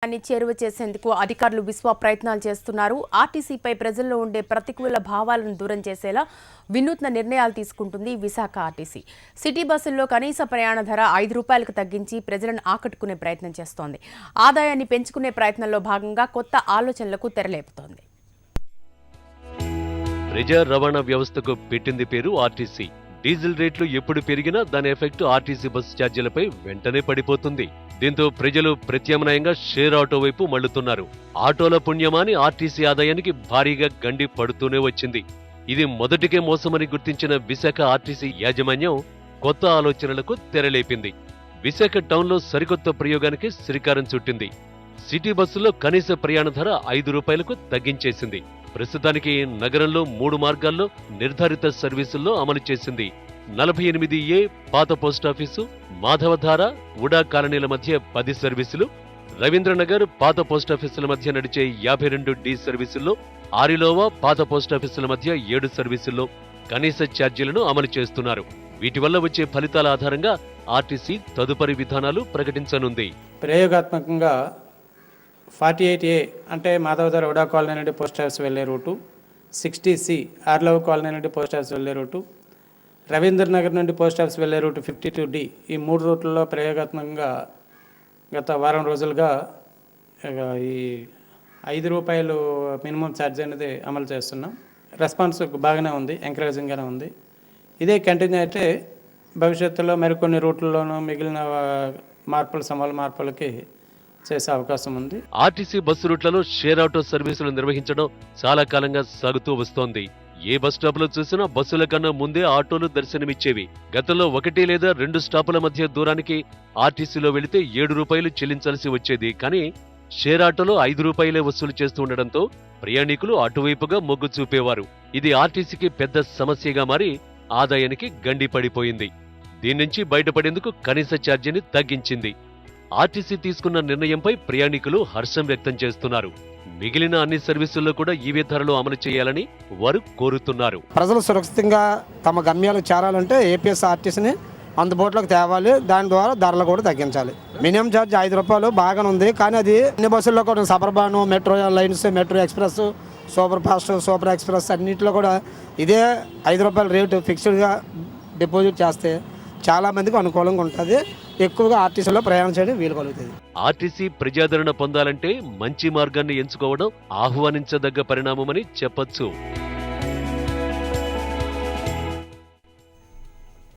గమ్యాన్ని చేరువ చేసేందుకు అధికారులు విశ్వ ప్రయత్నాలు చేస్తున్నారు. ఆర్టీసీపై ప్రజల్లో ఉండే ప్రతికూల భావాలను దూరం చేసేలా వినూత్న నిర్ణయాలు తీసుకుంటుంది విశాఖ ఆర్టీసీ. సిటీ బస్సుల్లో కనీస ప్రయాణ ధర 5 రూపాయలకు తగ్గించి ప్రజలను ఆకట్టుకునే ప్రయత్నం చేస్తోంది. ఆదాయాన్ని పెంచుకునే ప్రయత్నంలో భాగంగా కొత్త ఆలోచనలకు తెరలేపుతోంది. ప్రజా రవాణా వ్యవస్థకు పెట్టింది పేరు ఆర్టీసీ. డీజిల్ రేట్లు ఎప్పుడు పెరిగినా దాని ఎఫెక్ట్ ఆర్టీసీ బస్సు ఛార్జీలపై వెంటనే పడిపోతుంది. దీంతో ప్రజలు ప్రత్యామ్నాయంగా షేర్ ఆటో వైపు మళ్లుతున్నారు. ఆటోల పుణ్యమాని ఆర్టీసీ ఆదాయానికి భారీగా గండి పడుతూనే వచ్చింది. ఇది మొదటికే మోసమని గుర్తించిన విశాఖ ఆర్టీసీ యాజమాన్యం కొత్త ఆలోచనలకు తెరలేపింది. విశాఖ టౌన్లో సరికొత్త ప్రయోగానికి శ్రీకారం చుట్టింది. సిటీ బస్సుల్లో కనీస ప్రయాణ ధర 5 రూపాయలకు తగ్గించేసింది. ప్రస్తుతానికి నగరంలో 3 మార్గాల్లో నిర్ధారిత సర్వీసుల్లో అమలు చేసింది. 48A పాత పోస్టాఫీసు, మాధవధార, ఉడా కాలనీల మధ్య 10 సర్వీసులు, రవీంద్రనగర్ పాత పోస్టాఫీసుల మధ్య నడిచే 52D సర్వీసుల్లో, ఆరిలోవా పాత పోస్టాఫీసుల మధ్య 7 సర్వీసుల్లో కనీస ఛార్జీలను అమలు చేస్తున్నారు. వీటి వల్ల వచ్చే ఫలితాల ఆధారంగా ఆర్టీసీ తదుపరి విధానాలు ప్రకటించనుంది. ప్రయోగాత్మకంగా 48A అంటే మాధవధార ఉడా కాలనీ నుండి పోస్ట్ ఆఫీస్ వెళ్లే రూటు, 60C ఆర్లవ్ కాలనీ నుండి పోస్ట్ ఆఫీస్ వెళ్లే రూటు, రవీంద్రనగర్ నుండి పోస్ట్ ఆఫీస్ వెళ్లే రూటు 52D ఈ 3 రూట్లలో ప్రయోగాత్మకంగా గత వారం రోజులుగా ఈ 5 రూపాయలు మినిమం ఛార్జ్ అనేది అమలు చేస్తున్నాం. రెస్పాన్స్ బాగానే ఉంది, ఎంకరేజింగ్గానే ఉంది. ఇదే కంటిన్యూ అయితే భవిష్యత్తులో మరికొన్ని రూట్లలోనూ మిగిలిన సమూల మార్పులకి చేసే అవకాశం ఉంది. ఆర్టీసీ బస్సు రూట్లలో షేర్ ఆటో సర్వీసులు నిర్వహించడం చాలా కాలంగా సాగుతూ వస్తోంది. ఏ బస్ స్టాప్ లో చూసినా బస్సుల కన్నా ముందే ఆటోలు దర్శనమిచ్చేవి. గతంలో 1 లేదా 2 స్టాపుల మధ్య దూరానికి ఆర్టీసీలో వెళితే 7 రూపాయలు చెల్లించాల్సి వచ్చేది. కానీ షేర్ ఆటోలో 5 రూపాయలే వసూలు చేస్తూ ఉండడంతో ప్రయాణికులు అటువైపుగా మొగ్గు చూపేవారు. ఇది ఆర్టీసీకి పెద్ద సమస్యగా మారి ఆదాయానికి గండి పడిపోయింది. దీని నుంచి బయటపడేందుకు కనీస ఛార్జీని తగ్గించింది. ఆర్టీసీ తీసుకున్న నిర్ణయంపై ప్రయాణికులు హర్షం వ్యక్తం చేస్తున్నారు. మిగిలిన అన్ని సర్వీసుల్లో కూడా ఈవే ధరలు అమలు చేయాలని వారు కోరుతున్నారు. ప్రజలు సురక్షితంగా తమ గమ్యాలకు చేరాలంటే ఏపీఎస్ ఆర్టీసీని అందుబాటులోకి తేవాలి. దాని ద్వారా ధరలు కూడా తగ్గించాలి. మినిమం ఛార్జ్ 5 రూపాయలు బాగానే ఉంది. కానీ అది అన్ని బస్సుల్లో కూడా suburban, metro lines, metro express, super fast, super express అన్నింటిలో కూడా ఇదే 5 రూపాయల రేటు ఫిక్స్డ్గా డిపాజిట్ చేస్తే చాలా మందికి అనుకూలంగా ఉంటుంది. ఎక్కువగా ఆర్టీసీలో ప్రయాణం చేయడం వీలు కలుగుతుంది. ఆర్టీసీ ప్రజాదరణ పొందాలంటే మంచి మార్గాన్ని ఎంచుకోవడం ఆహ్వానించదగ్గ పరిణామమని చెప్పొచ్చు.